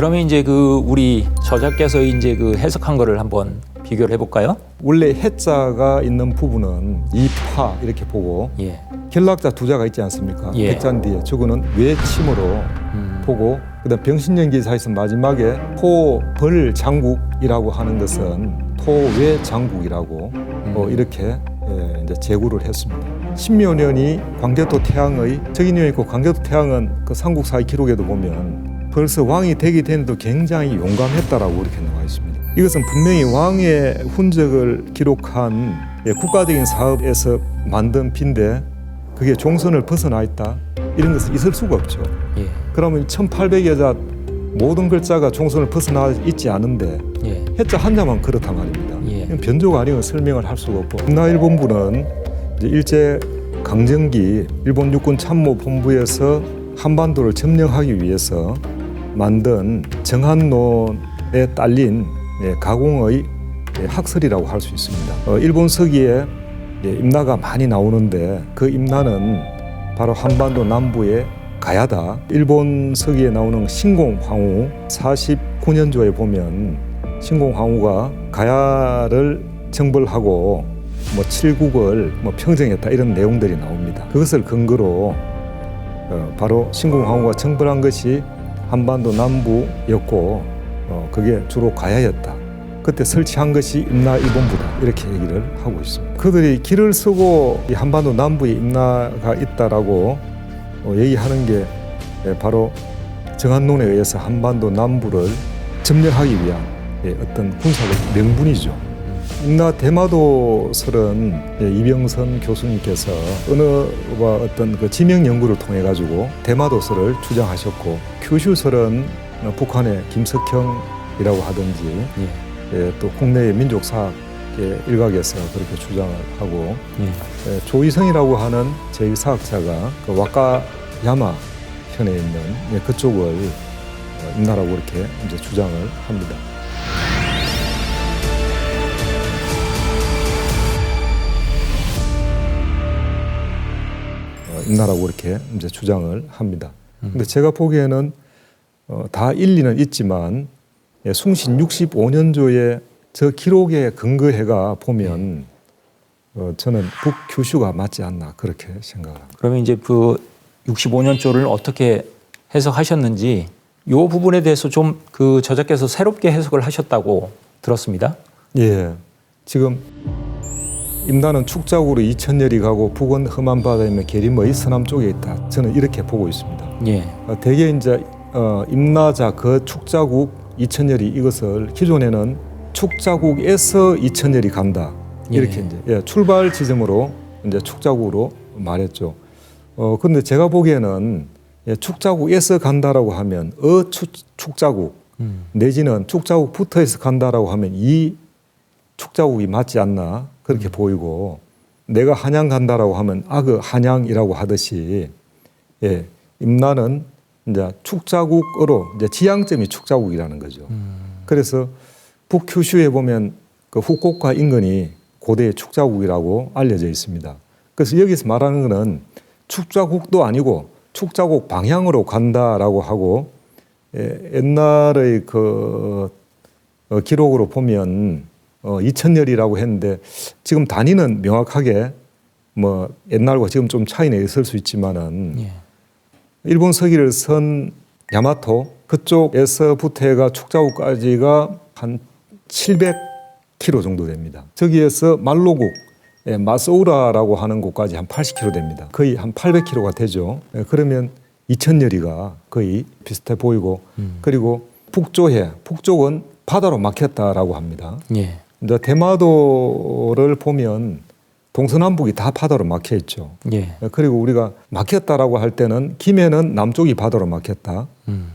그러면 이제 우리 저자께서 이제 해석한 거를 한번 비교를 해볼까요? 원래 해자가 있는 부분은 이파 이렇게 보고 예. 결락자 두 자가 있지 않습니까? 예. 해자인 뒤에 저거는 외침으로 보고 그다음 병신연기사에서 마지막에 토벌장국이라고 하는 것은 토외장국이라고 이렇게 이제 제구를 했습니다. 신묘년이 광개토 태양의 적인년이 있고 광개토 태양은 그 삼국사의 기록에도 보면 벌써 왕이 되기 전에도 굉장히 용감했다라고 이렇게 나와 있습니다. 이것은 분명히 왕의 훈적을 기록한 국가적인 사업에서 만든 비인데 그게 종선을 벗어나 있다. 이런 것은 있을 수가 없죠. 예. 그러면 1800여 자 모든 글자가 종선을 벗어나 있지 않은데 예. 해자 한 자만 그렇단 말입니다. 예. 이건 변조가 아니면 설명을 할 수가 없고 임나일본부는 이제 일제 강점기 일본 육군 참모본부에서 한반도를 점령하기 위해서 만든 정한론에 딸린 가공의 학설이라고 할 수 있습니다. 일본 서기에 임나가 많이 나오는데 그 임나는 바로 한반도 남부의 가야다. 일본 서기에 나오는 신공황후 49년조에 보면 신공황후가 가야를 정벌하고 칠국을 평정했다 이런 내용들이 나옵니다. 그것을 근거로 바로 신공황후가 정벌한 것이 한반도 남부였고 그게 주로 가야였다. 그때 설치한 것이 임나일본부다 이렇게 얘기를 하고 있습니다. 그들이 길을 쓰고 이 한반도 남부에 임나가 있다라고 얘기하는 게 바로 정한론에 의해서 한반도 남부를 점령하기 위한 어떤 군사적 명분이죠. 임나 대마도설은 이병선 교수님께서 언어와 어떤 그 지명 연구를 통해 가지고 대마도설을 주장하셨고 규슈설은 북한의 김석형이라고 하든지 또 국내의 민족사학 일각에서 그렇게 주장을 하고 조이성이라고 하는 제1사학자가 그 와카야마 현에 있는 그쪽을 임나라고 이렇게 이제 주장을 합니다. 임나라고 이렇게 이제 주장을 합니다. 근데 제가 보기에는 다 일리는 있지만 숭신 65년조의 저 기록에 근거해가 보면 저는 북규슈가 맞지 않나 그렇게 생각합니다. 그러면 이제 65년조를 어떻게 해석하셨는지 이 부분에 대해서 좀 저자께서 새롭게 해석을 하셨다고 들었습니다. 예, 지금 임나는 축자국으로 2000열이 가고 북은 험한 바다이며 계림의 서남 쪽에 있다. 저는 이렇게 보고 있습니다. 예. 대개 이제 임나자 그 축자국 2000열이 이것을 기존에는 축자국에서 2000열이 간다. 이렇게 이제 출발 지점으로 이제 축자국으로 말했죠. 근데 제가 보기에는 축자국에서 간다라고 하면 축자국 내지는 축자국부터 해서 간다라고 하면 이 축자국이 맞지 않나 그렇게 보이고 내가 한양 간다라고 하면 한양이라고 하듯이 임나는 이제 축자국으로 이제 지향점이 축자국이라는 거죠. 그래서 북큐슈에 보면 그 후쿠오카 인근이 고대의 축자국이라고 알려져 있습니다. 그래서 여기서 말하는 것은 축자국도 아니고 축자국 방향으로 간다라고 하고 옛날의 그 기록으로 보면 2000열이라고 했는데 지금 단위는 명확하게 옛날과 지금 좀 차이는 있을 수 있지만은 일본 서기를 선 야마토 그쪽에서부터 해가 축자국까지가 한 700km 정도 됩니다. 저기에서 말로국 마소우라라고 하는 곳까지 한 80km 됩니다. 거의 한 800km가 되죠. 그러면 2000열이가 거의 비슷해 보이고 그리고 북쪽은 바다로 막혔다라고 합니다. 예. 이제 대마도를 보면 동서남북이 다 바다로 막혀 있죠. 예. 그리고 우리가 막혔다라고 할 때는 김해는 남쪽이 바다로 막혔다.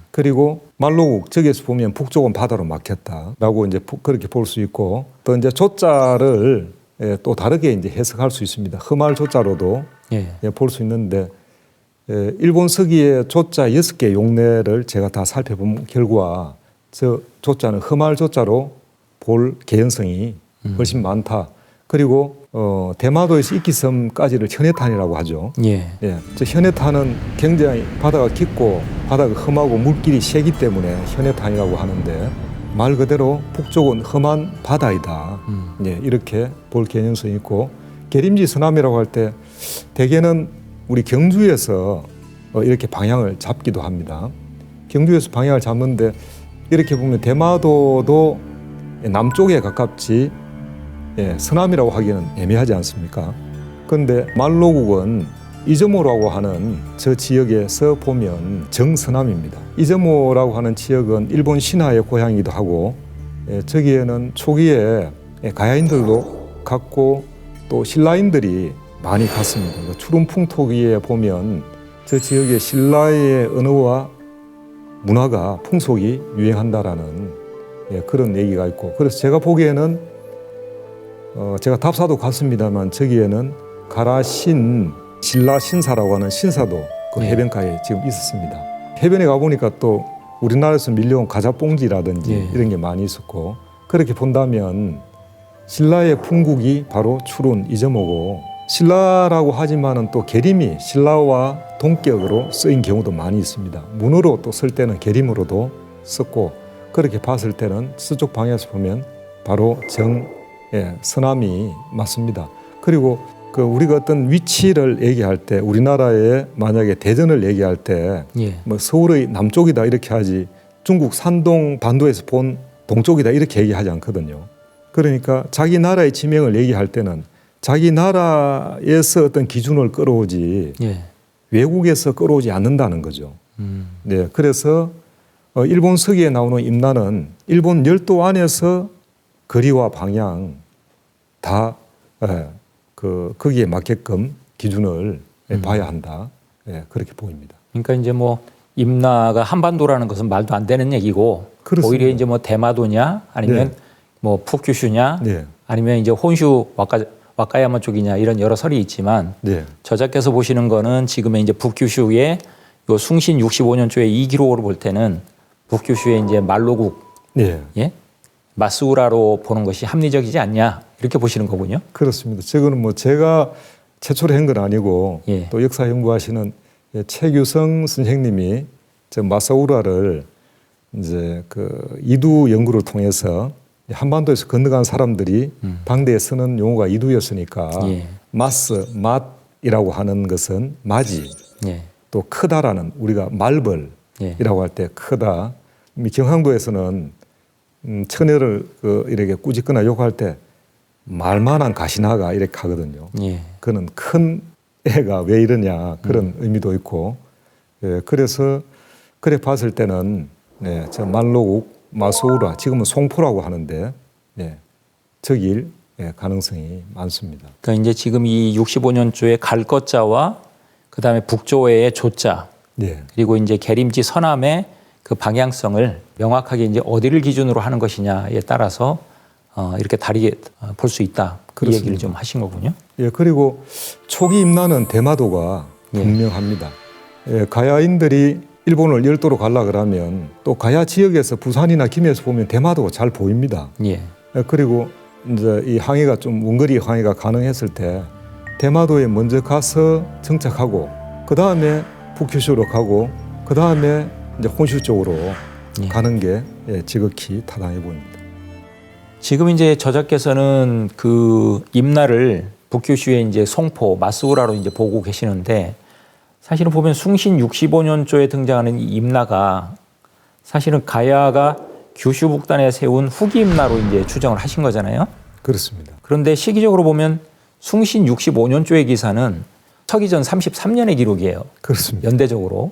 그리고 말로국 저기에서 보면 북쪽은 바다로 막혔다라고 이제 그렇게 볼 수 있고 또 이제 조자를 또 다르게 이제 해석할 수 있습니다. 흠할 조자로도 볼 수 있는데 일본 서기의 조자 6개 용례를 제가 다 살펴본 결과 저 조자는 흠할 조자로 볼 개연성이 훨씬 많다. 그리고 대마도에서 이기섬까지를 현해탄이라고 하죠. 예. 예, 저 현해탄은 굉장히 바다가 깊고 바다가 험하고 물길이 세기 때문에 현해탄이라고 하는데 말 그대로 북쪽은 험한 바다이다. 예, 이렇게 볼 개연성이 있고 계림지 서남이라고 할 때 대개는 우리 경주에서 이렇게 방향을 잡기도 합니다. 경주에서 방향을 잡는데 이렇게 보면 대마도도 남쪽에 가깝지 서남이라고 하기는 애매하지 않습니까? 그런데 말로국은 이저모라고 하는 저 지역에서 보면 정서남입니다. 이저모라고 하는 지역은 일본 신화의 고향이기도 하고 저기에는 초기에 가야인들도 갔고 또 신라인들이 많이 갔습니다. 추름풍토기에 보면 저 지역의 신라의 언어와 문화가 풍속이 유행한다라는 그런 얘기가 있고 그래서 제가 보기에는 제가 답사도 갔습니다만 저기에는 가라신 신라신사라고 하는 신사도 그 해변가에 지금 있었습니다. 해변에 가보니까 또 우리나라에서 밀려온 가자뽕지라든지 이런 게 많이 있었고 그렇게 본다면 신라의 풍국이 바로 추론 이저모고 신라라고 하지만은 또 계림이 신라와 동격으로 쓰인 경우도 많이 있습니다. 문으로 또 쓸 때는 계림으로도 썼고 그렇게 봤을 때는 서쪽 방에서 보면 바로 서남이 맞습니다. 그리고 그 우리가 어떤 위치를 얘기할 때 우리나라에 만약에 대전을 얘기할 때 뭐 서울의 남쪽이다 이렇게 하지 중국 산동 반도에서 본 동쪽이다 이렇게 얘기하지 않거든요. 그러니까 자기 나라의 지명을 얘기할 때는 자기 나라에서 어떤 기준을 끌어오지 외국에서 끌어오지 않는다는 거죠. 네, 그래서 일본 서기에 나오는 임나는 일본 열도 안에서 거리와 방향 다 거기에 맞게끔 기준을 봐야 한다. 그렇게 보입니다. 그러니까 이제 뭐 임나가 한반도라는 것은 말도 안 되는 얘기고 그렇습니다. 오히려 이제 뭐 대마도냐 아니면 뭐 푸큐슈냐 아니면 이제 혼슈 와카야마 쪽이냐 이런 여러 설이 있지만 저자께서 보시는 거는 지금의 이제 북큐슈의 요 숭신 65년조의 이 기록으로 볼 때는 북큐슈의 이제 말로국 마스우라로 보는 것이 합리적이지 않냐 이렇게 보시는 거군요. 그렇습니다. 저거는 뭐 제가 최초로 한 건 아니고 또 역사 연구하시는 최규성 선생님이 저 마사우라를 이제 그 이두 연구를 통해서 한반도에서 건너간 사람들이 방대에 쓰는 용어가 이두였으니까 마스, 맛이라고 하는 것은 마지 또 크다라는 우리가 말벌이라고 할 때 크다. 경상도에서는 처녀를 이렇게 꾸짖거나 욕할 때 말만한 가시나가 이렇게 하거든요. 그는 큰 애가 왜 이러냐 그런 의미도 있고 그래서 그래 봤을 때는 저 말로국 마소우라 지금은 송포라고 하는데 저길 가능성이 많습니다. 그러니까 이제 지금 이 65년조의 갈 것자와 그다음에 북조의 조자 그리고 이제 계림지 서남의 그 방향성을 명확하게 이제 어디를 기준으로 하는 것이냐에 따라서 이렇게 다르게 볼 수 있다. 그 그렇습니다. 얘기를 좀 하신 거군요. 그리고 초기 임나는 대마도가 분명합니다. 가야인들이 일본을 열도로 가려 그러면 또 가야 지역에서 부산이나 김해에서 보면 대마도가 잘 보입니다. 그리고 이제 이 항해가 좀 원거리 항해가 가능했을 때 대마도에 먼저 가서 정착하고 그 다음에 북큐슈로 가고 그 다음에 이제 혼슈 쪽으로 가는 게 지극히 타당해 보입니다. 지금 이제 저자께서는 그 임나를 북큐슈의 이제 송포 마스우라로 이제 보고 계시는데 사실은 보면 숭신 65년조에 등장하는 이 임나가 사실은 가야가 규슈 북단에 세운 후기 임나로 이제 추정을 하신 거잖아요. 그렇습니다. 그런데 시기적으로 보면 숭신 65년조의 기사는 서기전 33년의 기록이에요. 그렇습니다. 연대적으로.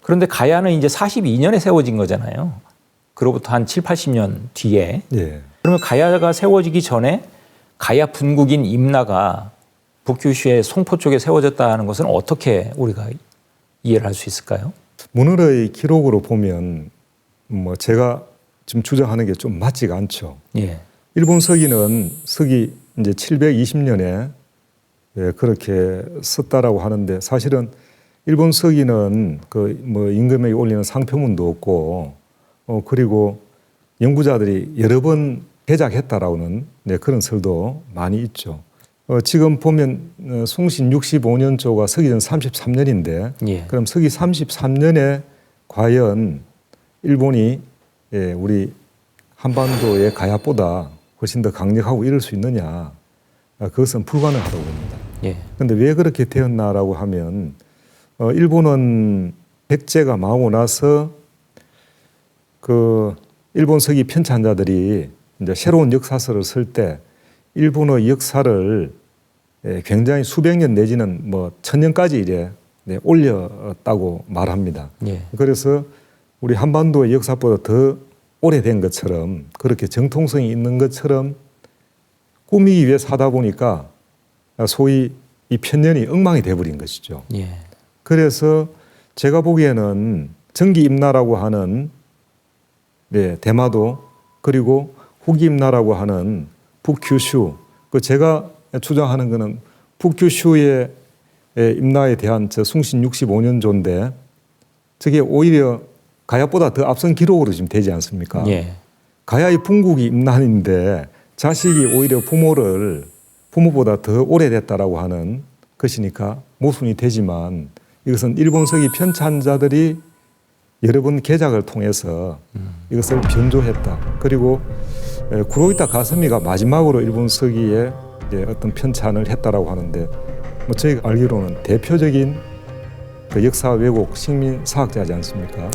그런데 가야는 이제 42년에 세워진 거잖아요. 그로부터 한 7, 80년 뒤에. 그러면 가야가 세워지기 전에 가야 분국인 임나가 북큐슈의 송포 쪽에 세워졌다는 것은 어떻게 우리가 이해를 할 수 있을까요? 문헌의 기록으로 보면 뭐 제가 지금 주장하는 게 좀 맞지가 않죠. 일본 서기는 서기 이제 720년에 그렇게 썼다라고 하는데 사실은 일본 서기는 그 뭐 임금에게 올리는 상표문도 없고 그리고 연구자들이 여러 번 개작했다라고는 그런 설도 많이 있죠. 지금 보면 숭신 65년조가 서기전 33년인데 예. 그럼 서기 33년에 과연 일본이 우리 한반도의 가야보다 훨씬 더 강력하고 이럴 수 있느냐? 그것은 불가능하다고 봅니다. 그런데 왜 그렇게 되었나라고 하면 일본은 백제가 망하고 나서 그 일본 서기 편찬자들이 이제 새로운 역사서를 쓸 때 일본의 역사를 굉장히 수백 년 내지는 뭐 천년까지 이제 올렸다고 말합니다. 그래서 우리 한반도의 역사보다 더 오래된 것처럼 그렇게 정통성이 있는 것처럼 꾸미기 위해 사다 보니까 소위 이 편년이 엉망이 돼버린 것이죠. 그래서 제가 보기에는 정기임나라고 하는 대마도 그리고 후기임나라고 하는 북큐슈 그 제가 주장하는 것은 북큐슈의 임나에 대한 저 숭신 65년조인데 저게 오히려 가야보다 더 앞선 기록으로 지금 되지 않습니까? 가야의 pun국이 임난인데 자식이 오히려 부모보다 더 오래됐다라고 하는 것이니까 모순이 되지만 이것은 일본 서기 편찬자들이 여러 번 개작을 통해서 이것을 변조했다. 그리고 구로이타 가스미가 마지막으로 일본 서기에 어떤 편찬을 했다라고 하는데 뭐 저희가 알기로는 대표적인 그 역사 왜곡 식민 사학자지 않습니까?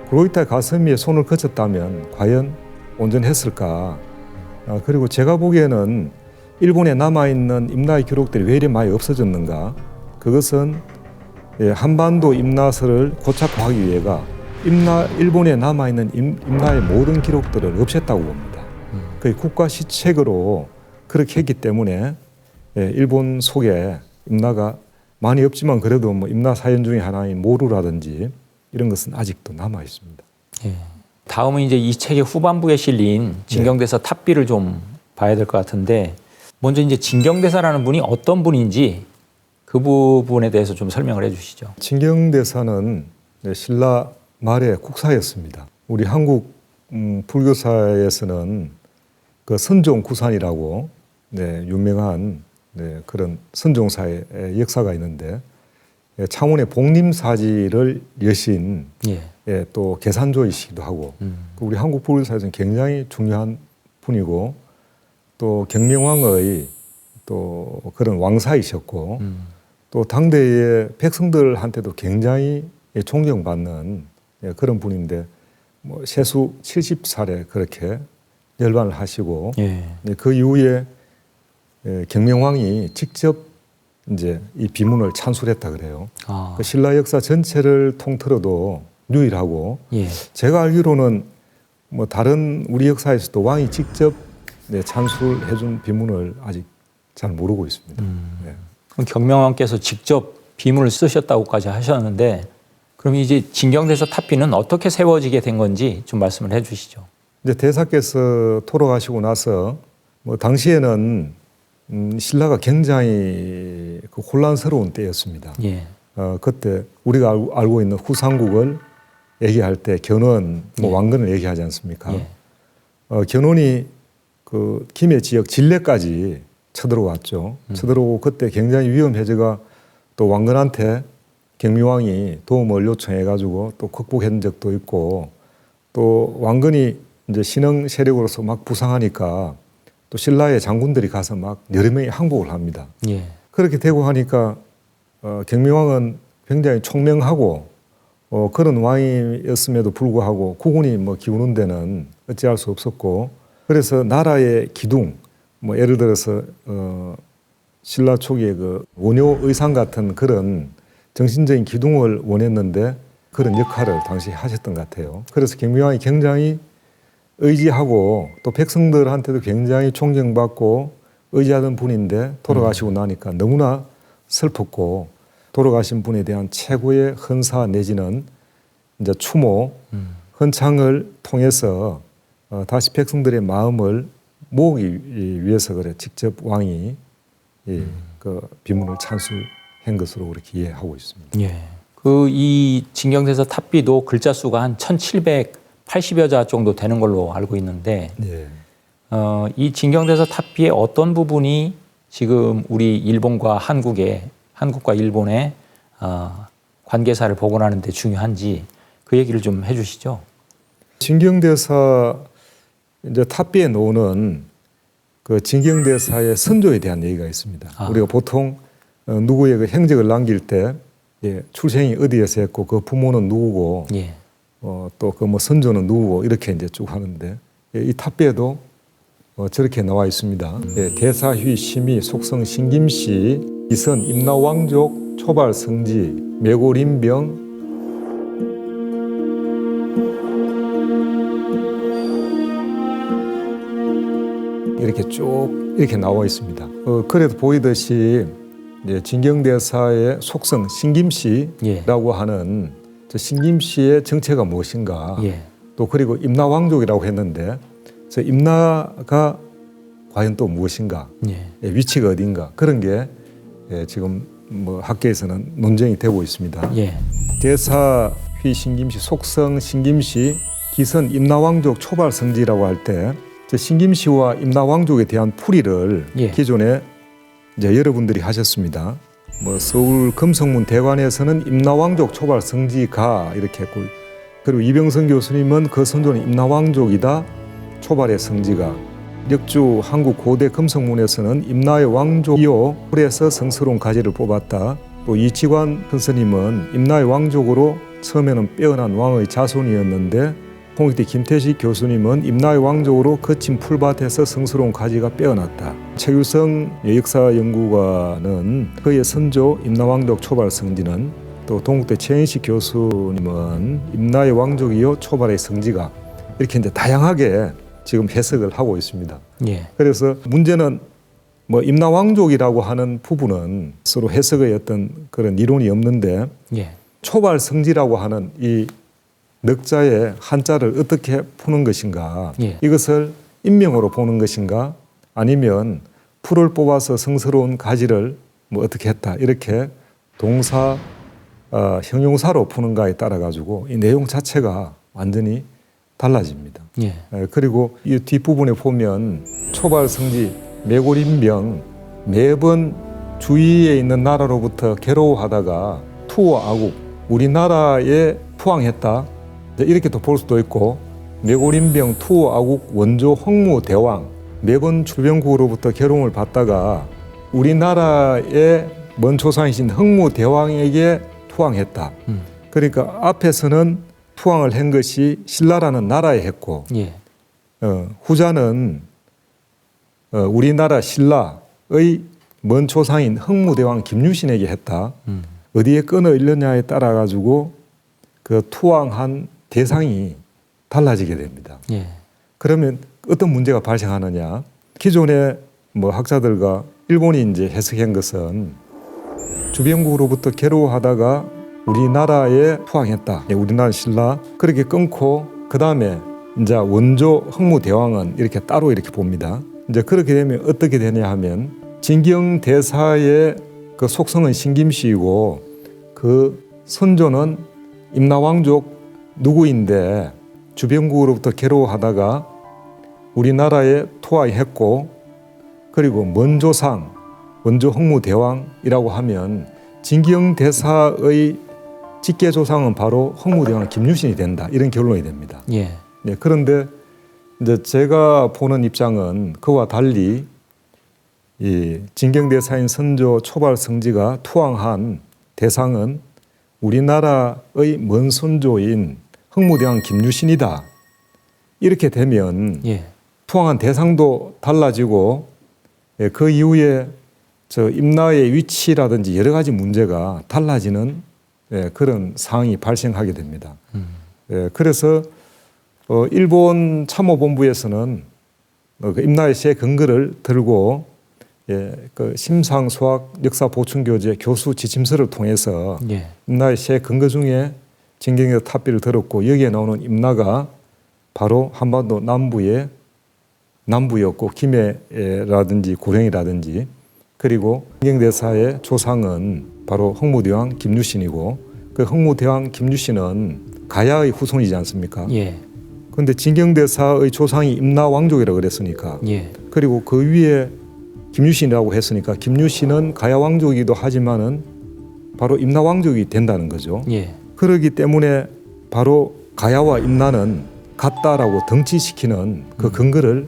구로이타 가스미의 손을 거쳤다면 과연 온전했을까? 그리고 제가 보기에는 일본에 남아있는 임나의 기록들이 왜 이리 많이 없어졌는가? 그것은 한반도 임나서를 고착화하기 위해가 일본에 남아있는 임나의 모든 기록들을 없앴다고 봅니다. 그 국가 시책으로 그렇게 했기 때문에 일본 속에 임나가 많이 없지만 그래도 뭐 임나 사연 중에 하나인 모루라든지 이런 것은 아직도 남아 있습니다. 다음은 이제 이 책의 후반부에 실린 진경대사 탑비를 좀 봐야 될 것 같은데 먼저 이제 진경대사라는 분이 어떤 분인지 그 부분에 대해서 좀 설명을 해주시죠. 진경대사는 신라 말의 국사였습니다. 우리 한국 불교사에서는 그 선종구산이라고 유명한 그런 선종사의 역사가 있는데 창원의 복림사지를 여신 또 계산조이시기도 하고 우리 한국 불교사에서는 굉장히 중요한 분이고 또 경명왕의 또 그런 왕사이셨고 또 당대의 백성들한테도 굉장히 존경받는 그런 분인데 뭐 세수 70살에 그렇게 열반을 하시고 그 이후에 경명왕이 직접 이제 이 비문을 찬술했다 그래요. 그 신라 역사 전체를 통틀어도 유일하고 제가 알기로는 뭐 다른 우리 역사에서도 왕이 직접 찬술해준 비문을 아직 잘 모르고 있습니다. 그럼 경명왕께서 직접 비문을 쓰셨다고까지 하셨는데 그럼 이제 진경대사 탑비는 어떻게 세워지게 된 건지 좀 말씀을 해주시죠. 이제 대사께서 돌아가시고 나서 뭐 당시에는 신라가 굉장히 그 혼란스러운 때였습니다. 그때 우리가 알고 있는 후삼국을 얘기할 때 견훤, 뭐 왕건을 얘기하지 않습니까? 견훤이 그 김해 지역 진례까지 쳐들어왔죠. 쳐들어오고 그때 굉장히 위험해져가 또 왕건한테 경미왕이 도움을 요청해가지고 또 극복한 적도 있고 또 왕건이 이제 신흥 세력으로서 막 부상하니까 또 신라의 장군들이 가서 막 여러 명이 항복을 합니다. 그렇게 되고 하니까 경미왕은 굉장히 총명하고 그런 왕이었음에도 불구하고 국운이 뭐 기우는 데는 어찌할 수 없었고 그래서 나라의 기둥 뭐 예를 들어서 신라 초기에 그 원효 의상 같은 그런 정신적인 기둥을 원했는데 그런 역할을 당시 하셨던 것 같아요. 그래서 경미왕이 굉장히 의지하고 또 백성들한테도 굉장히 존경받고 의지하던 분인데 돌아가시고 나니까 너무나 슬펐고 돌아가신 분에 대한 최고의 헌사 내지는 이제 추모, 헌창을 통해서 다시 백성들의 마음을 모으기 위해서 그래 직접 왕이 그 비문을 찬수한 것으로 그렇게 이해하고 있습니다. 그 이 진경대사 탑비도 글자 수가 한 1780여 자 정도 되는 걸로 알고 있는데 이 진경대사 탑비의 어떤 부분이 지금 우리 일본과 한국과 일본의 관계사를 복원하는 데 중요한지 그 얘기를 좀 해주시죠. 진경대사 이제 탑비에 놓는 그 진경대사의 선조에 대한 얘기가 있습니다. 우리가 보통 누구의 그 행적을 남길 때 출생이 어디에서 했고 그 부모는 누구고 예. 또 그 뭐 선조는 누구고 이렇게 이제 쭉 하는데 이 탑비에도 저렇게 나와 있습니다. 대사휘 심의 속성 신김씨 이선 임나왕족 초발 성지 매골인병 이렇게 쭉 이렇게 나와 있습니다. 그래도 보이듯이 진경대사의 속성 신김씨라고 하는 저 신김씨의 정체가 무엇인가 또 그리고 임나왕족이라고 했는데 저 임나가 과연 또 무엇인가 위치가 어딘가 그런 게 지금 뭐 학계에서는 논쟁이 되고 있습니다. 대사휘 신김씨 속성 신김씨 기선 임나왕족 초발 성지라고 할 때 신김씨와 임나왕족에 대한 풀이를 기존에 이제 여러분들이 하셨습니다. 뭐 서울 금성문 대관에서는 임나왕족 초발 성지가 이렇게 했고 그리고 이병선 교수님은 그 선조는 임나왕족이다 초발의 성지가 역주 한국 고대 금성문에서는 임나의 왕족이요 풀에서 성스러운 가지를 뽑았다. 또 이치관 선생님은 임나의 왕족으로 처음에는 빼어난 왕의 자손이었는데 홍익대 김태식 교수님은 임나의 왕족으로 거친 풀밭에서 성스러운 가지가 빼어났다. 최유성 역사연구관은 그의 선조 임나왕족 초발 성지는 또 동국대 최인식 교수님은 임나의 왕족이요 초발의 성지가 이렇게 이제 다양하게 지금 해석을 하고 있습니다. 그래서 문제는 뭐 임나왕족이라고 하는 부분은 서로 해석의 어떤 그런 이론이 없는데 초발 성지라고 하는 이 넉자의 한자를 어떻게 푸는 것인가 이것을 인명으로 보는 것인가 아니면 풀을 뽑아서 성스러운 가지를 뭐 어떻게 했다 이렇게 동사 형용사로 푸는가에 따라 가지고 이 내용 자체가 완전히 달라집니다. 그리고 이 뒷부분에 보면 초발 성지 매골인병 매번 주위에 있는 나라로부터 괴로워하다가 투어 아국 우리나라에 투항했다 이렇게 또 볼 수도 있고 매골인병 투어 아국 원조 홍무대왕 매번 주변국으로부터 괴로움을 받다가 우리나라의 먼 조상이신 홍무대왕에게 투항했다. 그러니까 앞에서는 투항을 한 것이 신라라는 나라에 했고 후자는 우리나라 신라의 먼 조상인 홍무대왕 김유신에게 했다. 어디에 끊어 일느냐에 따라 가지고 그 투항한 대상이 달라지게 됩니다. 그러면 어떤 문제가 발생하느냐? 기존의 뭐 학자들과 일본이 이제 해석한 것은 주변국으로부터 괴로워하다가 우리나라에 투항했다. 우리나라 신라 그렇게 끊고 그 다음에 이제 원조 홍무대왕은 이렇게 따로 이렇게 봅니다. 이제 그렇게 되면 어떻게 되냐 하면 진경대사의 그 속성은 신김씨이고 그 선조는 임나왕족 누구인데 주변국으로부터 괴로워하다가 우리나라에 투하했고 그리고 먼 조상 원조 홍무대왕이라고 하면 진경대사의 직계조상은 바로 홍무대왕 김유신이 된다 이런 결론이 됩니다. 그런데 이제 제가 보는 입장은 그와 달리 이 진경대사인 선조 초발 성지가 투항한 대상은 우리나라의 먼 선조인 홍무대왕 김유신이다. 이렇게 되면 투항한 대상도 달라지고 그 이후에 저 임나의 위치라든지 여러 가지 문제가 달라지는 그런 상황이 발생하게 됩니다. 그래서 일본 참모본부에서는 그 임나의 시의 근거를 들고 그 심상수학 역사보충교재 교수 지침서를 통해서 임나의 시의 근거 중에 진경대 탑비를 들었고 여기에 나오는 임나가 바로 한반도 남부였고 김해라든지 고령이라든지 그리고 진경대사의 조상은 바로 홍무대왕 김유신이고 그 홍무대왕 김유신은 가야의 후손이지 않습니까? 그런데 진경대사의 조상이 임나왕족이라고 그랬으니까 그리고 그 위에 김유신이라고 했으니까 김유신은 가야 왕족이기도 하지만은 바로 임나 왕족이 된다는 거죠. 예. 그러기 때문에 바로 가야와 임나는 같다라고 등치시키는 그 근거를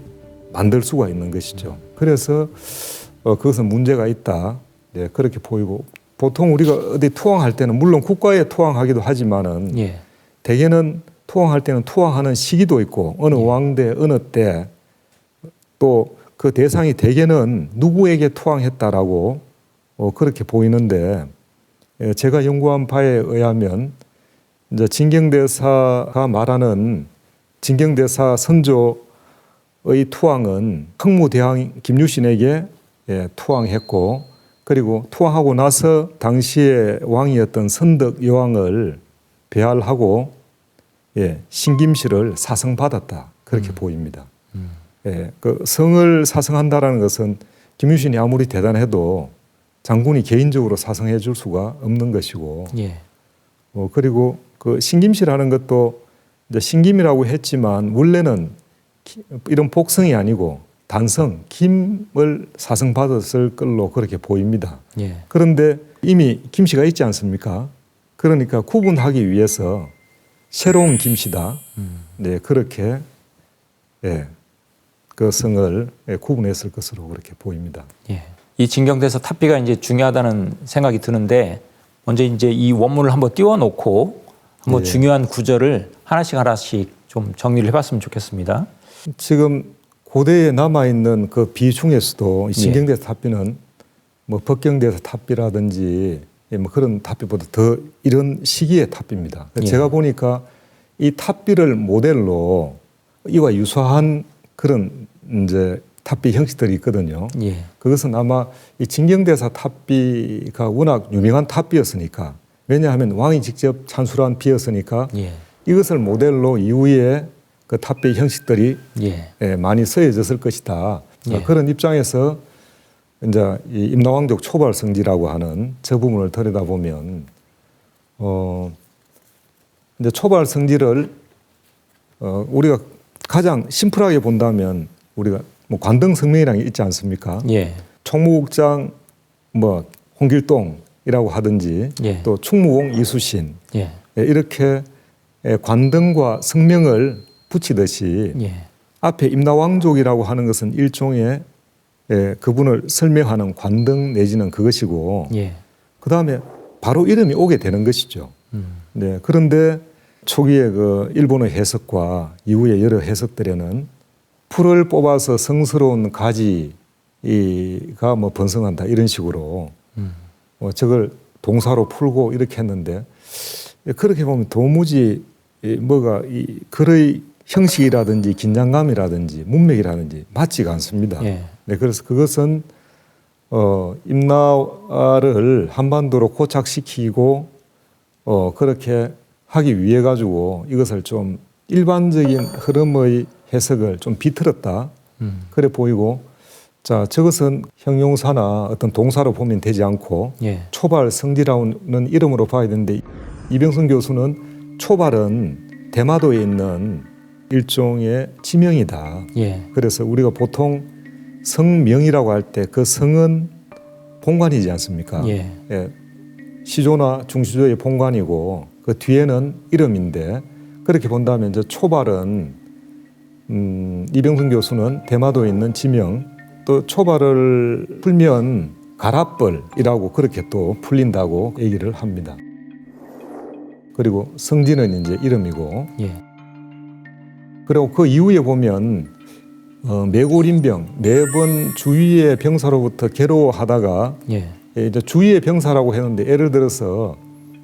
만들 수가 있는 것이죠. 그래서 그것은 문제가 있다. 네, 그렇게 보이고 보통 우리가 어디 투항할 때는 물론 국가에 투항하기도 하지만은 예. 대개는 투항할 때는 투항하는 시기도 있고 어느 왕대 어느 때 또 그 대상이 대개는 누구에게 투항했다라고 그렇게 보이는데 제가 연구한 바에 의하면 이제 진경대사가 말하는 진경대사 선조의 투항은 흥무대왕 김유신에게 투항했고 그리고 투항하고 나서 당시의 왕이었던 선덕 여왕을 배할하고 신김씨를 사성받았다 그렇게 보입니다. 그 성을 사성한다라는 것은 김유신이 아무리 대단해도 장군이 개인적으로 사성해 줄 수가 없는 것이고 예. 그리고 그 신김씨라는 것도 이제 신김이라고 했지만 원래는 이런 복성이 아니고 단성 김을 사성받았을 걸로 그렇게 보입니다. 예. 그런데 이미 김씨가 있지 않습니까? 그러니까 구분하기 위해서 새로운 김씨다. 네, 그렇게 그 성을 구분했을 것으로 그렇게 보입니다. 예. 이 진경대사 탑비가 이제 중요하다는 생각이 드는데 먼저 이제 이 원문을 한번 띄워놓고 한번 중요한 구절을 하나씩 좀 정리를 해봤으면 좋겠습니다. 지금 고대에 남아 있는 그 비 중에서도 이 진경대사 탑비는 뭐 법경대사 탑비라든지 뭐 그런 탑비보다 더 이런 시기의 탑비입니다. 제가 보니까 이 탑비를 모델로 이와 유사한 그런 이제 탑비 형식들이 있거든요. 예. 그것은 아마 이 진경대사 탑비가 워낙 유명한 탑비였으니까 왜냐하면 왕이 직접 찬술한 비였으니까 이것을 모델로 이후에 그 탑비 형식들이 많이 쓰여졌을 것이다. 그런 입장에서 이제 이 임나왕족 초발성지라고 하는 저 부분을 들여다보면 이제 초발성지를 우리가 가장 심플하게 본다면 우리가 뭐 관등성명이라는 게 있지 않습니까? 총무국장 뭐 홍길동이라고 하든지 또 충무공 이수신 이렇게 관등과 성명을 붙이듯이 앞에 임나왕족이라고 하는 것은 일종의 그분을 설명하는 관등 내지는 그것이고 그 다음에 바로 이름이 오게 되는 것이죠. 네, 그런데 초기에 그 일본의 해석과 이후의 여러 해석들에는 풀을 뽑아서 성스러운 가지가 뭐 번성한다 이런 식으로 저걸 동사로 풀고 이렇게 했는데 그렇게 보면 도무지 뭐가 이 글의 형식이라든지 긴장감이라든지 문맥이라든지 맞지가 않습니다. 네, 그래서 그것은 임나를 한반도로 고착시키고 그렇게 하기 위해 가지고 이것을 좀 일반적인 흐름의 해석을 좀 비틀었다. 그래 보이고 자 저것은 형용사나 어떤 동사로 보면 되지 않고 초발 성지라는 이름으로 봐야 되는데 이병선 교수는 초발은 대마도에 있는 일종의 지명이다. 그래서 우리가 보통 성명이라고 할 때 그 성은 본관이지 않습니까? 시조나 중시조의 본관이고 그 뒤에는 이름인데 그렇게 본다면 저 초발은 이병선 교수는 대마도에 있는 지명 또 초발을 풀면 가라뻘이라고 그렇게 또 풀린다고 얘기를 합니다. 그리고 성지는 이제 이름이고 그리고 그 이후에 보면 매골인병 매번 주위의 병사로부터 괴로워하다가 이제 주위의 병사라고 했는데 예를 들어서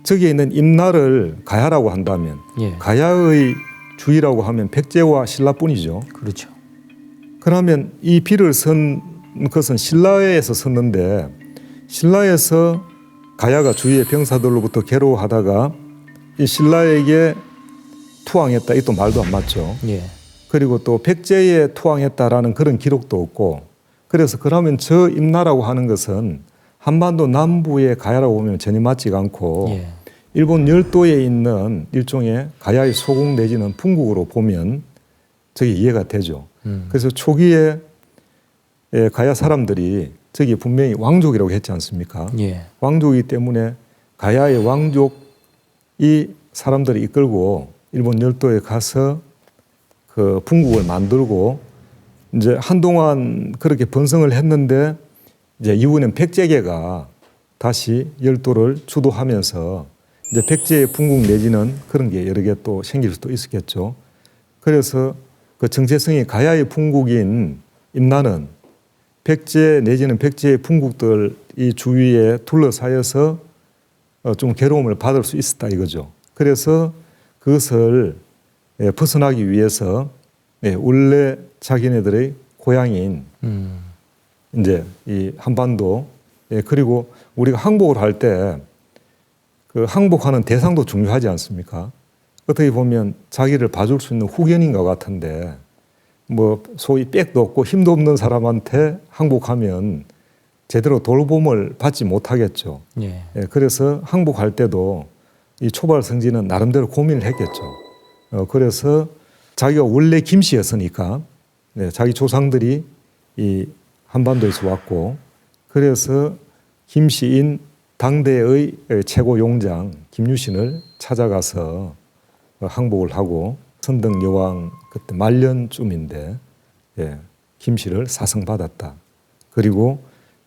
저기에 있는 임나를 가야라고 한다면 가야의 주위라고 하면 백제와 신라뿐이죠. 그렇죠. 그러면 이 비를 쓴 것은 신라에서 썼는데 신라에서 가야가 주위의 병사들로부터 괴로워하다가 이 신라에게 투항했다. 이 또 말도 안 맞죠. 그리고 또 백제에 투항했다라는 그런 기록도 없고 그래서 그러면 저 임나라고 하는 것은 한반도 남부의 가야라고 보면 전혀 맞지가 않고 일본 열도에 있는 일종의 가야의 소국 내지는 분국으로 보면 저게 이해가 되죠. 그래서 초기에 가야 사람들이 저기 분명히 왕족이라고 했지 않습니까? 예. 왕족이기 때문에 가야의 왕족이 사람들을 이끌고 일본 열도에 가서 그 분국을 만들고 이제 한동안 그렇게 번성을 했는데 이제 이후에는 백제계가 다시 열도를 주도하면서 이제 백제의 분국 내지는 그런 게 여러 개 또 생길 수도 있었겠죠. 그래서 그 정체성이 가야의 분국인 임나는 백제 내지는 백제의 분국들 이 주위에 둘러싸여서 좀 괴로움을 받을 수 있었다 이거죠. 그래서 그것을 벗어나기 위해서 원래 자기네들의 고향인 이제 이 한반도 그리고 우리가 항복을 할 때 그 항복하는 대상도 중요하지 않습니까? 어떻게 보면 자기를 봐줄 수 있는 후견인 것 같은데 뭐 소위 백도 없고 힘도 없는 사람한테 항복하면 제대로 돌봄을 받지 못하겠죠. 예. 그래서 항복할 때도 이 초발 성지는 나름대로 고민을 했겠죠. 그래서 자기가 원래 김씨였으니까 자기 조상들이 이 한반도에서 왔고 그래서 김씨인 당대의 최고 용장 김유신을 찾아가서 항복을 하고 선덕 여왕 그때 말년쯤인데 김씨를 사성받았다. 그리고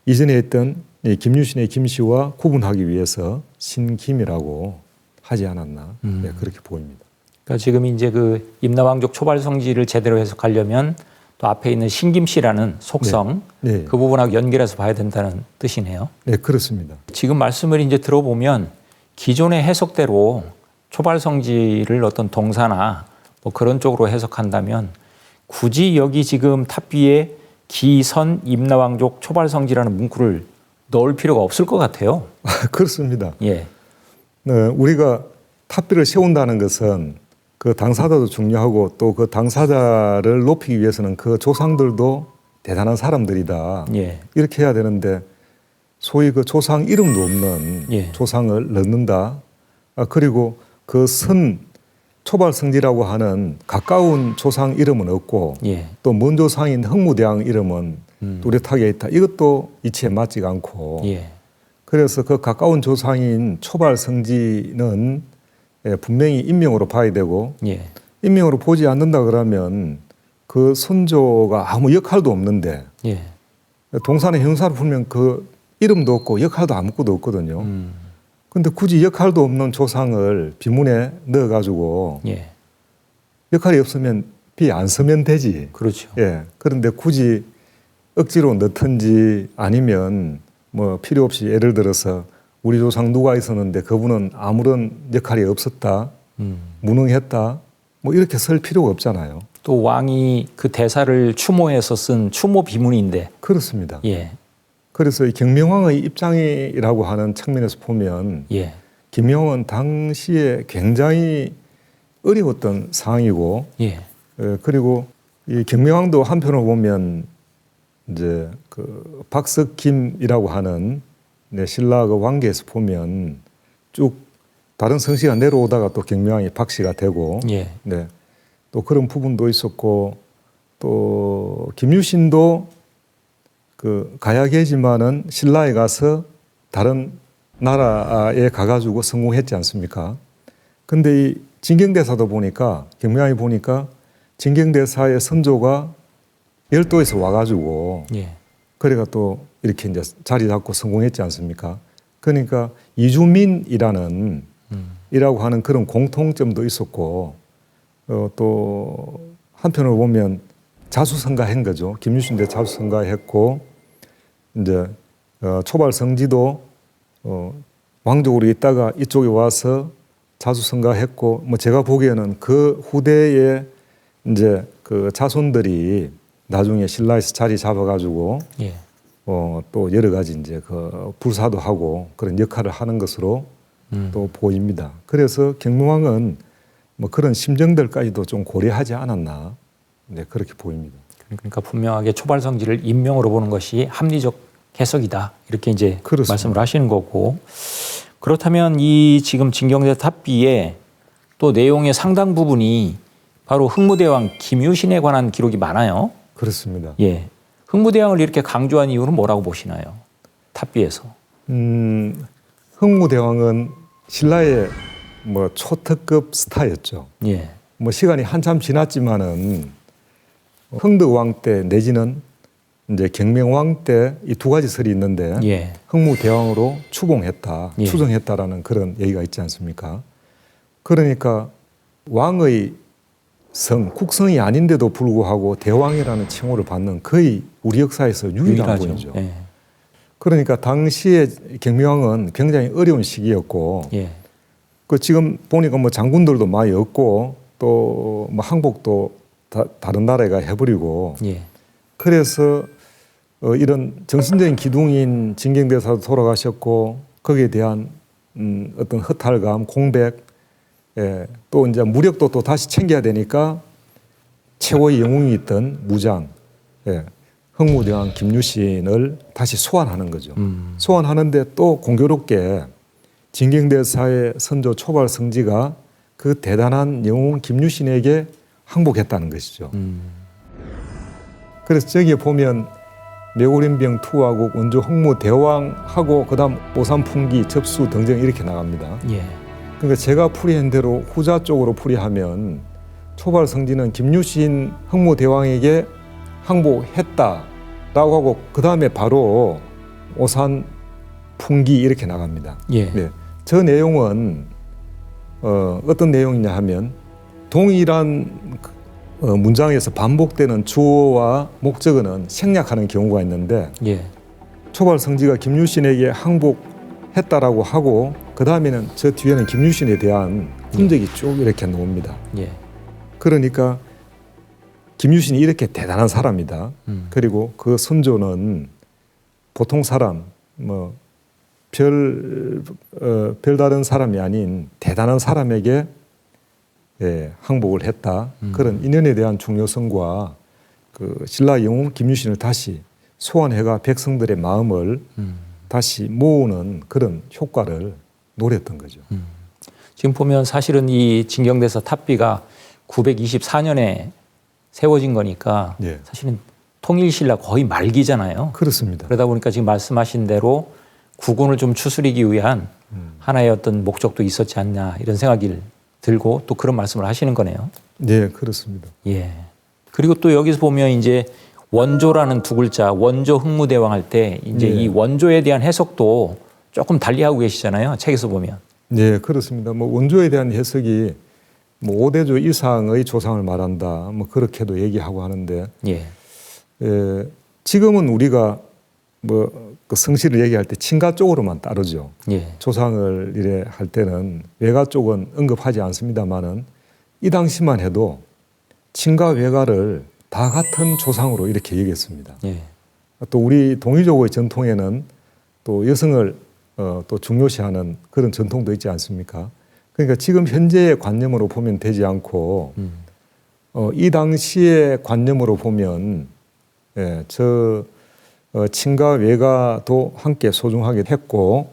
이전에 했던 이 김유신의 김씨와 구분하기 위해서 신김이라고 하지 않았나 그렇게 보입니다. 그러니까 지금 이제 그 임나왕족 초발성지를 제대로 해석하려면 또 앞에 있는 신김씨라는 속성 네. 그 부분하고 연결해서 봐야 된다는 뜻이네요. 네, 그렇습니다. 지금 말씀을 이제 들어보면 기존의 해석대로 초발성지를 어떤 동사나 뭐 그런 쪽으로 해석한다면 굳이 여기 지금 탑 위에 기선 임나왕족 초발성지라는 문구를 넣을 필요가 없을 것 같아요. 그렇습니다. 예. 우리가 탑비를 세운다는 것은 그 당사자도 중요하고 또 그 당사자를 높이기 위해서는 그 조상들도 대단한 사람들이다. 예. 이렇게 해야 되는데 소위 그 조상 이름도 없는 예. 조상을 넣는다. 그리고 그 선 초발성지라고 하는 가까운 조상 이름은 없고 예. 또 먼 조상인 흥무대왕 이름은 뚜렷하게 있다. 이것도 이치에 맞지가 않고 예. 그래서 그 가까운 조상인 초발성지는 분명히 인명으로 봐야 되고 예. 인명으로 보지 않는다 그러면 그 선조가 아무 역할도 없는데 예. 동산의 형사를 보면 그 이름도 없고 역할도 아무것도 없거든요. 근데 굳이 역할도 없는 조상을 비문에 넣어가지고 예. 역할이 없으면 비 안 쓰면 되지. 그렇죠. 예. 그런데 굳이 억지로 넣든지 아니면 뭐 필요 없이 예를 들어서 우리 조상 누가 있었는데 그분은 아무런 역할이 없었다, 무능했다, 뭐 이렇게 쓸 필요가 없잖아요. 또 왕이 그 대사를 추모해서 쓴 추모 비문인데. 그렇습니다. 예. 그래서 이 경명왕의 입장이라고 하는 측면에서 보면 예. 김명은 당시에 굉장히 어려웠던 상황이고, 예. 그리고 이 경명왕도 한편으로 보면 이제 그 박석김이라고 하는 신라 그 왕계에서 보면 쭉 다른 성씨가 내려오다가 또 경명왕이 박씨가 되고, 예. 네, 또 그런 부분도 있었고, 또 김유신도 그 가야계지만은 신라에 가서 다른 나라에 가가지고 성공했지 않습니까? 근데 이 진경대사도 보니까 경명왕이 보니까 진경대사의 선조가 열도에서 와가지고 예. 그래가 또 이렇게 이제 자리 잡고 성공했지 않습니까? 그러니까 이주민이라는 이라고 하는 그런 공통점도 있었고 또 한편으로 보면 자수성가한 거죠. 김유신대 자수성가했고 이제 초발성지도 왕족으로 있다가 이쪽에 와서 자수성가했고 뭐 제가 보기에는 그 후대에 이제 그 자손들이 나중에 신라에서 자리 잡아가지고 예. 또 여러 가지 이제 그 불사도 하고 그런 역할을 하는 것으로 또 보입니다. 그래서 경무왕은 뭐 그런 심정들까지도 좀 고려하지 않았나, 네, 그렇게 보입니다. 그러니까 분명하게 초발성지를 인명으로 보는 것이 합리적 해석이다 이렇게 이제 그렇습니다. 말씀을 하시는 거고, 그렇다면 이 지금 진경대 탑비에 또 내용의 상당 부분이 바로 흥무대왕 김유신에 관한 기록이 많아요. 그렇습니다. 예. 흥무대왕을 이렇게 강조한 이유는 뭐라고 보시나요? 탑비에서. 흥무대왕은 신라의 뭐 초특급 스타였죠. 예. 뭐 시간이 한참 지났지만은 흥덕왕 때 내지는 이제 경명왕 때 이 두 가지 설이 있는데 예. 흥무대왕으로 추봉했다, 예. 추정했다라는 그런 얘기가 있지 않습니까? 그러니까 왕의 성, 국성이 아닌데도 불구하고 대왕이라는 칭호를 받는 거의 우리 역사에서 유일한 유일하죠. 분이죠. 예. 그러니까 당시에 경명왕은 굉장히 어려운 시기였고 예. 그 지금 보니까 뭐 장군들도 많이 없고 또 뭐 항복도 다른 나라가 해버리고 예. 그래서 이런 정신적인 기둥인 진경대사도 돌아가셨고 거기에 대한 어떤 허탈감, 공백, 예, 또 이제 무력도 또 다시 챙겨야 되니까 최고의 영웅이 있던 무장, 예, 흥무대왕 김유신을 다시 소환하는 거죠. 소환하는데 또 공교롭게 진경대사의 선조 초발 성지가 그 대단한 영웅 김유신에게 항복했다는 것이죠. 그래서 저기에 보면 매고림병 투하국 원조 흥무대왕하고 그다음 오삼풍기 접수 등등 이렇게 나갑니다. 예. 그러니까 제가 풀이한 대로 후자 쪽으로 풀이하면 초발 성지는 김유신 흥무대왕에게 항복했다라고 하고 그 다음에 바로 오산풍기 이렇게 나갑니다. 예. 네. 저 내용은 어떤 내용이냐 하면 동일한 문장에서 반복되는 주어와 목적어는 생략하는 경우가 있는데 예. 초발 성지가 김유신에게 항복했다라고 하고 그 다음에는 저 뒤에는 김유신에 대한 흔적이 쭉 이렇게 나옵니다. 예. 그러니까 김유신이 이렇게 대단한 사람이다. 그리고 그 선조는 보통 사람, 뭐 별다른 사람이 아닌 대단한 사람에게 예, 항복을 했다. 그런 인연에 대한 중요성과 그 신라 영웅 김유신을 다시 소환해가 백성들의 마음을 다시 모으는 그런 효과를 노렸던 거죠. 지금 보면 사실은 이 진경대사 탑비가 924년에 세워진 거니까 예. 사실은 통일신라 거의 말기잖아요. 그렇습니다. 그러다 보니까 지금 말씀하신 대로 국운을 좀 추스리기 위한 하나의 어떤 목적도 있었지 않나 이런 생각이 들고 또 그런 말씀을 하시는 거네요. 네, 그렇습니다. 예. 그리고 또 여기서 보면 이제 원조라는 두 글자, 원조 흥무대왕 할 때 이제 네. 이 원조에 대한 해석도 조금 달리하고 계시잖아요. 책에서 보면. 네, 그렇습니다. 뭐 원조에 대한 해석이 뭐 5대조 이상의 조상을 말한다. 뭐 그렇게도 얘기하고 하는데 예. 지금은 우리가 뭐 그 성씨를 얘기할 때 친가 쪽으로만 따르죠. 예. 조상을 이래 할 때는 외가 쪽은 언급하지 않습니다만은 이 당시만 해도 친가 외가를 다 같은 조상으로 이렇게 얘기했습니다. 예. 또 우리 동이족의 전통에는 또 여성을 또 중요시하는 그런 전통도 있지 않습니까? 그러니까 지금 현재의 관념으로 보면 되지 않고 이 당시의 관념으로 보면 예, 친가 외가도 함께 소중하게 했고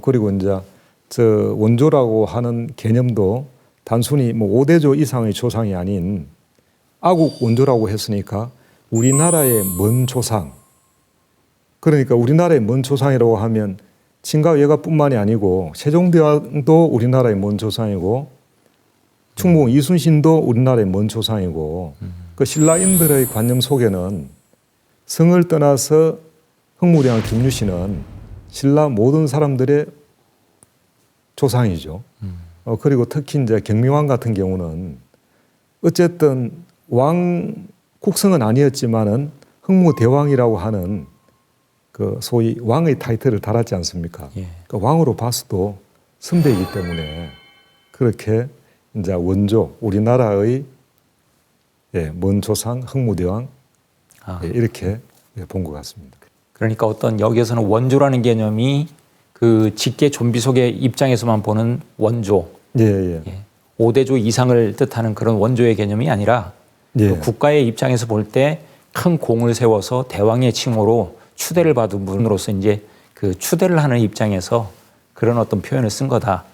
그리고 이제 저 원조라고 하는 개념도 단순히 뭐 5대조 이상의 조상이 아닌 아국 원조라고 했으니까 우리나라의 먼 조상, 그러니까 우리나라의 먼 조상이라고 하면 친가 외가뿐만이 아니고 세종대왕도 우리나라의 먼 조상이고 충무 이순신도 우리나라의 먼 조상이고 그 신라인들의 관념 속에는 성을 떠나서 흥무대왕 김유신은 신라 모든 사람들의 조상이죠. 그리고 특히 이제 경명왕 같은 경우는 어쨌든 왕 국성은 아니었지만은 흥무대왕이라고 하는 그 소위 왕의 타이틀을 달았지 않습니까? 예. 그 왕으로 봤어도 선배이기 때문에 그렇게 이제 원조 우리나라의 예, 먼 조상 흥무대왕 예, 이렇게 본 것 같습니다. 그러니까 어떤 여기에서는 원조라는 개념이 그 직계 좀비속의 입장에서만 보는 원조, 예, 예. 예. 5대조 이상을 뜻하는 그런 원조의 개념이 아니라 예. 또 국가의 입장에서 볼 때 큰 공을 세워서 대왕의 칭호로 추대를 받은 분으로서 이제 그 추대를 하는 입장에서 그런 어떤 표현을 쓴 거다.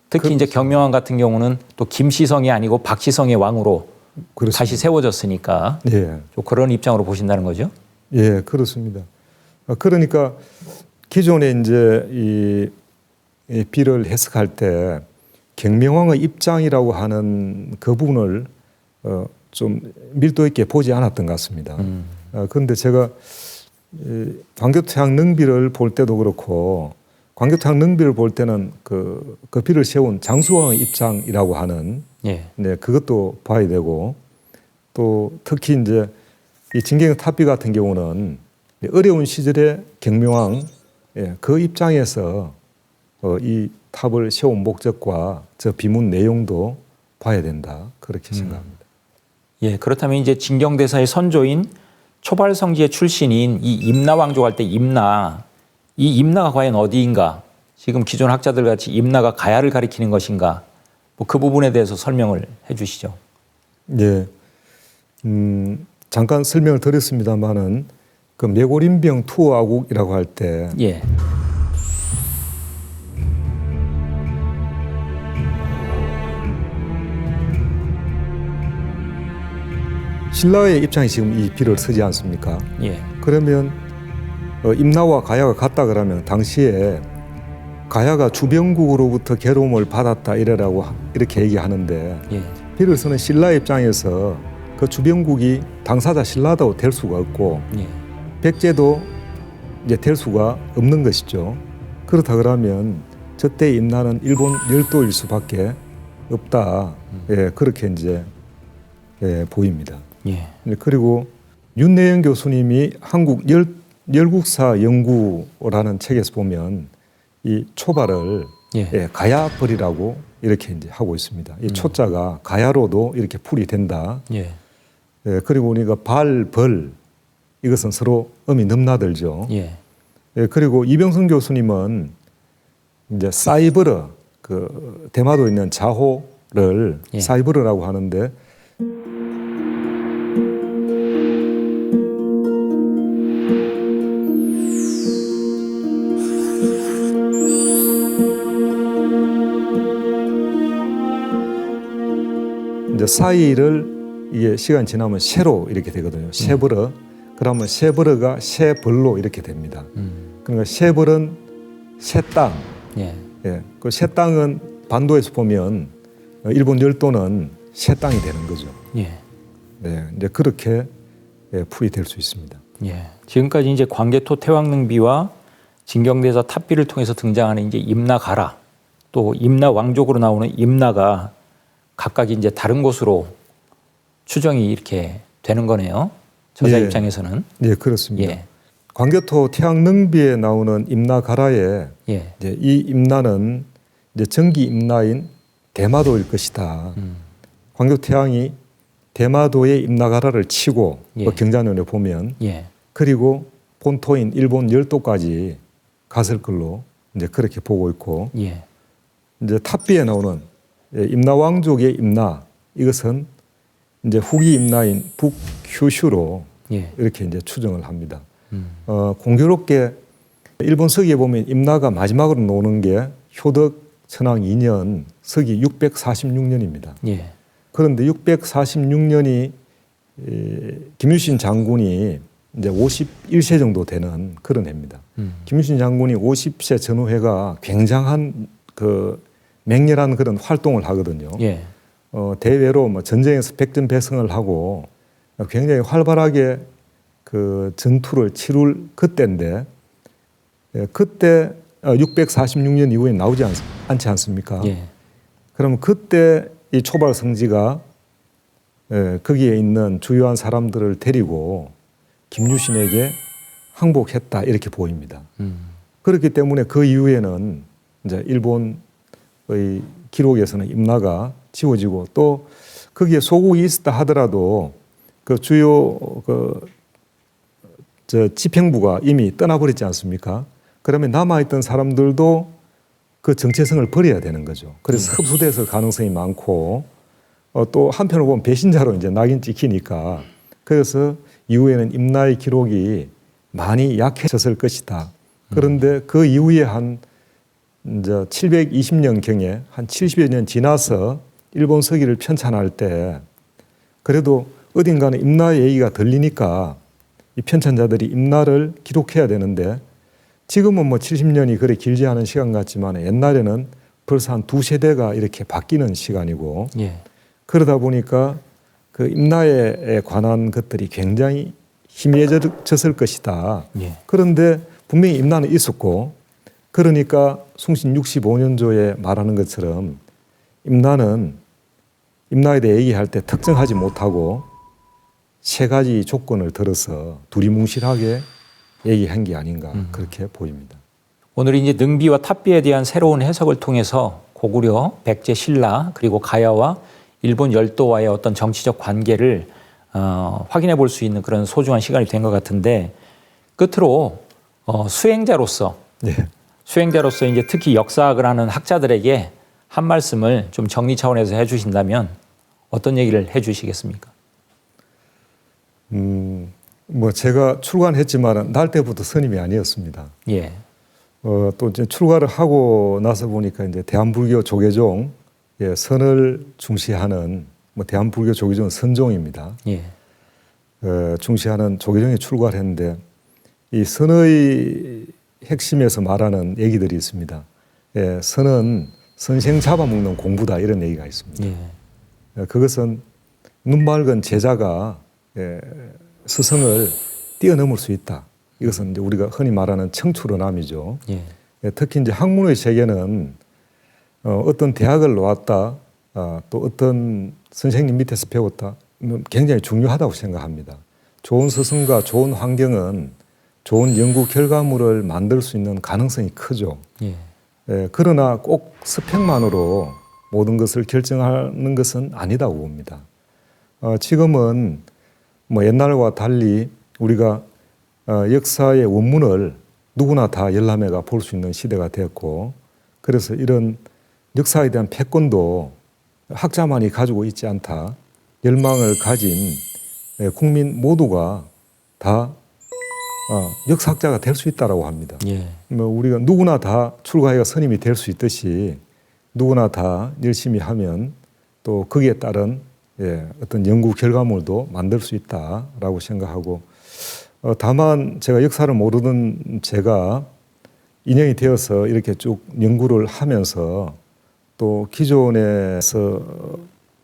특히 이제 경명왕 같은 경우는 또 김시성이 아니고 박시성의 왕으로 그렇습니다. 다시 세워졌으니까 예. 좀 그런 입장으로 보신다는 거죠. 예, 그렇습니다. 그러니까 기존에 이제 이 비를 해석할 때 경명왕의 입장이라고 하는 그 부분을 좀 밀도 있게 보지 않았던 것 같습니다. 그런데 제가 광교토양 능비를 볼 때도 그렇고 광교토양 능비를 볼 때는 그 비를 세운 장수왕의 입장이라고 하는 예. 네, 그것도 봐야 되고 또 특히 이제 이 진경의 탑비 같은 경우는 어려운 시절의 경명왕 그 입장에서 이 탑을 세운 목적과 저 비문 내용도 봐야 된다 그렇게 생각합니다. 예, 그렇다면 이제 진경대사의 선조인 초발성지의 출신인 이 임나 왕조 할 때 이 임나가 과연 어디인가? 지금 기존 학자들 같이 임나가 가야를 가리키는 것인가? 뭐 그 부분에 대해서 설명을 해주시죠. 예, 잠깐 설명을 드렸습니다만은 그 메고린병 투어아국이라고 할 때 예, 신라의 입장이 지금 이 비를 쓰지 않습니까? 예, 그러면 임나와 가야가 같다 그러면 당시에 가야가 주병국으로부터 괴로움을 받았다 이렇게 얘기하는데 예, 비를 쓰는 신라의 입장에서 그 주병국이 당사자 신라도 될 수가 없고 예, 백제도 이제 될 수가 없는 것이죠. 그렇다 그러면 저때 임나는 일본 열도일 수밖에 없다. 예, 그렇게 이제 보입니다. 예, 그리고 윤내영 교수님이 한국 열국사 연구라는 책에서 보면 이 초발을 예. 가야벌이라고 이렇게 이제 하고 있습니다. 이 초자가 가야로도 이렇게 풀이 된다. 예, 그리고 우리가 발, 벌 이것은 서로 음이 넘나들죠. 예, 그리고 이병선 교수님은 이제 사이버러 그 대마도에 있는 자호를 예. 사이버러라고 하는데 이제 사이를 이게 시간 지나면 세로 이렇게 되거든요. 세벌어. 그러면 세벌어가 세벌로 이렇게 됩니다. 그러니까 세벌은 새 땅. 예, 예. 그 새 땅은 반도에서 보면 일본 열도는 새 땅이 되는 거죠. 예, 네. 이제 그렇게 풀이 될 수 있습니다. 예. 지금까지 이제 광개토 태왕능비와 진경대사 탑비를 통해서 등장하는 이제 임나가라, 또 임나 왕족으로 나오는 임나가 각각 이제 다른 곳으로 추정이 이렇게 되는 거네요. 저자 예. 입장에서는. 네, 그렇습니다. 예, 광교토 태양능비에 나오는 임나가라에 예, 이제 이 임나는 이제 정기 임나인 대마도일 것이다. 광교토 태양이 대마도의 임나가라를 치고 예. 그 경자년에 보면 예, 그리고 본토인 일본 열도까지 갔을 걸로 이제 그렇게 보고 있고 예, 이제 탑비에 나오는 임나 왕족의 임나 이것은 이제 후기 임나인 북큐슈로 예, 이렇게 이제 추정을 합니다. 공교롭게 일본 서기에 보면 임나가 마지막으로 나오는 게 효덕 천황 2년 서기 646년입니다. 예, 그런데 646년이 김유신 장군이 이제 51세 정도 되는 그런 해입니다. 김유신 장군이 50세 전후회가 굉장한 그 맹렬한 그런 활동을 하거든요. 예, 대외로 뭐 전쟁에서 백전백승을 하고 굉장히 활발하게 그 전투를 치룰 그때인데 그때 646년 이후에 나오지 않지 않습니까? 예, 그러면 그때 이 초발 성지가 거기에 있는 주요한 사람들을 데리고 김유신에게 항복했다 이렇게 보입니다. 그렇기 때문에 그 이후에는 이제 일본의 기록에서는 임나가 지워지고 또 거기에 소국이 있었다 하더라도 그 주요 집행부가 이미 떠나버렸지 않습니까? 그러면 남아있던 사람들도 그 정체성을 버려야 되는 거죠. 그래서 흡수돼서 가능성이 많고 또 한편으로 보면 배신자로 이제 낙인 찍히니까 그래서 이후에는 임나의 기록이 많이 약해졌을 것이다. 그런데 그 이후에 한 이제 720년 경에 한 70여 년 지나서 일본 서기를 편찬할 때 그래도 어딘가는 임나의 얘기가 들리니까 이 편찬자들이 임나를 기록해야 되는데 지금은 뭐 70년이 그리 길지 않은 시간 같지만 옛날에는 벌써 한 2세대가 이렇게 바뀌는 시간이고 예. 그러다 보니까 그 임나에 관한 것들이 굉장히 희미해졌을 것이다. 예. 그런데 분명히 임나는 있었고 그러니까 숭신 65년조에 말하는 것처럼 임나는 임나에 대해 얘기할 때 특정하지 못하고 3가지 조건을 들어서 두리뭉실하게 얘기한 게 아닌가 그렇게 보입니다. 오늘 이제 능비와 탑비에 대한 새로운 해석을 통해서 고구려, 백제, 신라 그리고 가야와 일본 열도와의 어떤 정치적 관계를 확인해 볼 수 있는 그런 소중한 시간이 된 것 같은데 끝으로 수행자로서 이제 특히 역사학을 하는 학자들에게 한 말씀을 좀 정리 차원에서 해주신다면 어떤 얘기를 해주시겠습니까? 뭐 제가 출간했지만 날 때부터 스님이 아니었습니다. 예. 또 이제 출가를 하고 나서 보니까 이제 대한불교 조계종 선을 중시하는 뭐 대한불교 조계종은 선종입니다. 예. 중시하는 조계종에 출가를 했는데 이 선의 핵심에서 말하는 얘기들이 있습니다. 선은 선생 잡아먹는 공부다 이런 얘기가 있습니다. 예. 그것은 눈 맑은 제자가 스승을 뛰어넘을 수 있다. 이것은 이제 우리가 흔히 말하는 청출어남이죠. 예. 특히 이제 학문의 세계는 어떤 대학을 나왔다, 또 어떤 선생님 밑에서 배웠다, 굉장히 중요하다고 생각합니다. 좋은 스승과 좋은 환경은 좋은 연구 결과물을 만들 수 있는 가능성이 크죠. 예. 그러나 꼭 스펙만으로 모든 것을 결정하는 것은 아니다고 봅니다. 지금은 뭐 옛날과 달리 우리가 역사의 원문을 누구나 다 열람해가 볼 수 있는 시대가 되었고 그래서 이런 역사에 대한 패권도 학자만이 가지고 있지 않다. 열망을 가진 국민 모두가 다 역사학자가 될 수 있다라고 합니다. 예. 뭐 우리가 누구나 다 출가해가 스님이 될 수 있듯이 누구나 다 열심히 하면 또 거기에 따른 어떤 연구 결과물도 만들 수 있다라고 생각하고 다만 제가 역사를 모르는 제가 인연이 되어서 이렇게 쭉 연구를 하면서 또 기존에서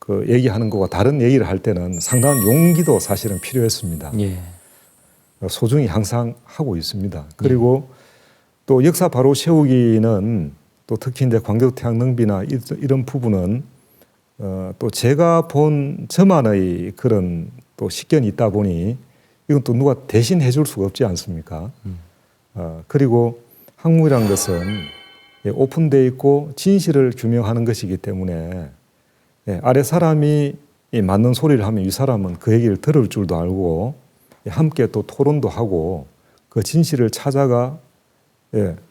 그 얘기하는 것과 다른 얘기를 할 때는 상당한 용기도 사실은 필요했습니다. 예. 소중히 항상 하고 있습니다. 그리고 또 역사 바로 세우기는 또 특히 이제 광교도 태양 능비나 이런 부분은 또 제가 본 저만의 그런 또 식견이 있다 보니 이건 또 누가 대신 해줄 수가 없지 않습니까? 그리고 학문이란 것은 오픈되어 있고 진실을 규명하는 것이기 때문에 아래 사람이 맞는 소리를 하면 이 사람은 그 얘기를 들을 줄도 알고 함께 또 토론도 하고 그 진실을 찾아가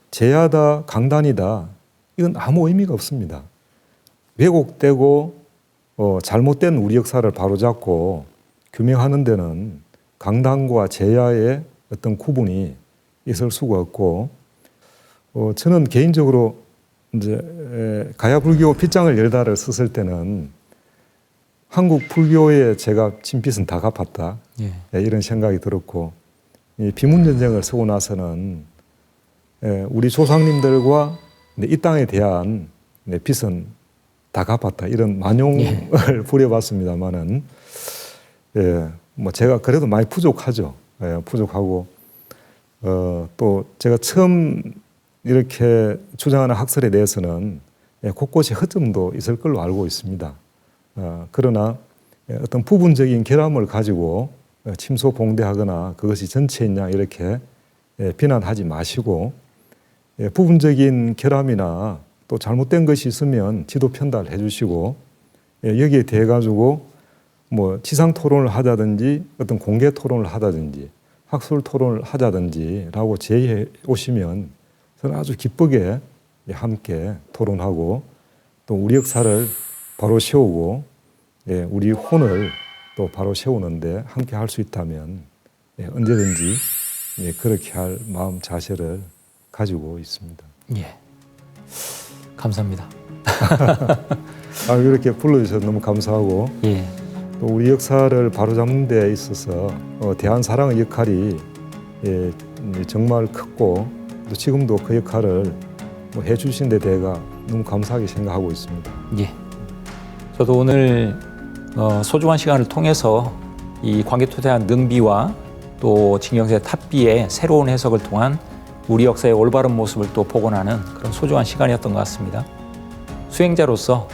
제야다 강단이다 이건 아무 의미가 없습니다. 왜곡되고 잘못된 우리 역사를 바로잡고 규명하는 데는 강단과 제야의 어떤 구분이 있을 수가 없고 저는 개인적으로 이제 가야 불교 빗장을 열다를 썼을 때는 한국 불교에 제가 진빚은 다 갚았다 이런 생각이 들었고 이 비문전쟁을 쓰고 나서는 우리 조상님들과 이 땅에 대한 빚은 다 갚았다 이런 만용을 부려봤습니다만은 뭐 제가 그래도 많이 부족하죠. 부족하고 또 제가 처음 이렇게 주장하는 학설에 대해서는 곳곳에 허점도 있을 걸로 알고 있습니다. 그러나 어떤 부분적인 결함을 가지고 침소봉대하거나 그것이 전체냐 이렇게 비난하지 마시고 부분적인 결함이나 또 잘못된 것이 있으면 지도 편달해 주시고 여기에 대해 가지고 뭐 지상 토론을 하자든지 어떤 공개 토론을 하다든지 학술 토론을 하자든지라고 제의해 오시면 저는 아주 기쁘게 함께 토론하고 또 우리 역사를 바로 세우고 우리 혼을 또 바로 세우는데 함께 할 수 있다면 언제든지 그렇게 할 마음 자세를 가지고 있습니다. 예. 감사합니다. 이렇게 불러주셔서 너무 감사하고 예. 또 우리 역사를 바로잡는 데 있어서 대한사랑의 역할이 정말 컸고 또 지금도 그 역할을 해주신 데 대해서 너무 감사하게 생각하고 있습니다. 예. 저도 오늘 소중한 시간을 통해서 이 광개토대학 능비와 또 진경세 탑비의 새로운 해석을 통한 우리 역사의 올바른 모습을 또 복원하는 그런 소중한 시간이었던 것 같습니다. 수행자로서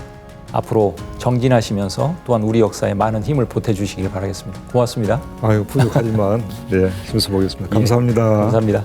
앞으로 정진하시면서 또한 우리 역사에 많은 힘을 보태주시길 바라겠습니다. 고맙습니다. 아유 부족하지만 네, 힘써 보겠습니다. 예, 감사합니다. 감사합니다.